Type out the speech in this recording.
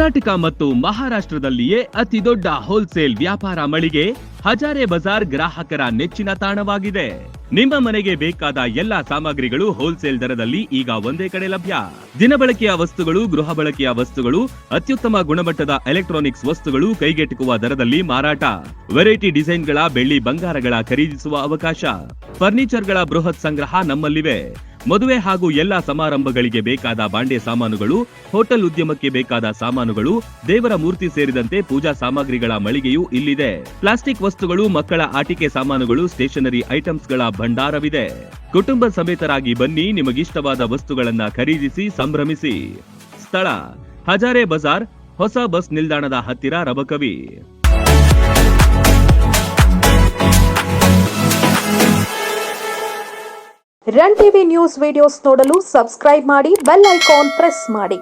ಕರ್ನಾಟಕ ಮತ್ತು ಮಹಾರಾಷ್ಟ್ರದಲ್ಲಿಯೇ ಅತಿ ದೊಡ್ಡ ಹೋಲ್ಸೇಲ್ ವ್ಯಾಪಾರ ಮಳಿಗೆ ಹಜಾರೆ ಬಜಾರ್ ಗ್ರಾಹಕರ ನೆಚ್ಚಿನ ತಾಣವಾಗಿದೆ. ನಿಮ್ಮ ಮನೆಗೆ ಬೇಕಾದ ಎಲ್ಲಾ ಸಾಮಗ್ರಿಗಳು ಹೋಲ್ಸೇಲ್ ದರದಲ್ಲಿ ಈಗ ಒಂದೇ ಕಡೆ ಲಭ್ಯ. ದಿನಬಳಕೆಯ ವಸ್ತುಗಳು, ಗೃಹ ಬಳಕೆಯ ವಸ್ತುಗಳು, ಅತ್ಯುತ್ತಮ ಗುಣಮಟ್ಟದ ಎಲೆಕ್ಟ್ರಾನಿಕ್ಸ್ ವಸ್ತುಗಳು ಕೈಗೆಟುಕುವ ದರದಲ್ಲಿ ಮಾರಾಟ. ವೆರೈಟಿ ಡಿಸೈನ್ಗಳ ಬೆಳ್ಳಿ ಬಂಗಾರಗಳ ಖರೀದಿಸುವ ಅವಕಾಶ. ಫರ್ನಿಚರ್ಗಳ ಬೃಹತ್ ಸಂಗ್ರಹ ನಮ್ಮಲ್ಲಿವೆ. ಮದುವೆ ಹಾಗೂ ಎಲ್ಲಾ ಸಮಾರಂಭಗಳಿಗೆ ಬೇಕಾದ ಬಾಂಡೆ ಸಾಮಾನುಗಳು, ಹೋಟೆಲ್ ಉದ್ಯಮಕ್ಕೆ ಬೇಕಾದ ಸಾಮಾನುಗಳು, ದೇವರ ಮೂರ್ತಿ ಸೇರಿದಂತೆ ಪೂಜಾ ಸಾಮಗ್ರಿಗಳ ಮಳಿಗೆಯೂ ಇಲ್ಲಿದೆ. ಪ್ಲಾಸ್ಟಿಕ್ ವಸ್ತುಗಳು, ಮಕ್ಕಳ ಆಟಿಕೆ ಸಾಮಾನುಗಳು, ಸ್ಟೇಷನರಿ ಐಟಮ್ಸ್ಗಳ ಭಂಡಾರವಿದೆ. ಕುಟುಂಬ ಸಮೇತರಾಗಿ ಬನ್ನಿ, ನಿಮಗಿಷ್ಟವಾದ ವಸ್ತುಗಳನ್ನ ಖರೀದಿಸಿ ಸಂಭ್ರಮಿಸಿ. ಸ್ಥಳ ಹಜಾರೆ ಬಜಾರ್, ಹೊಸ ಬಸ್ ನಿಲ್ದಾಣದ ಹತ್ತಿರ, Rabakavi. Run TV news videos ನೋಡಲು ಸಬ್ಸ್ಕ್ರೈಬ್ ಮಾಡಿ, ಬೆಲ್ ಐಕಾನ್ ಪ್ರೆಸ್ ಮಾಡಿ.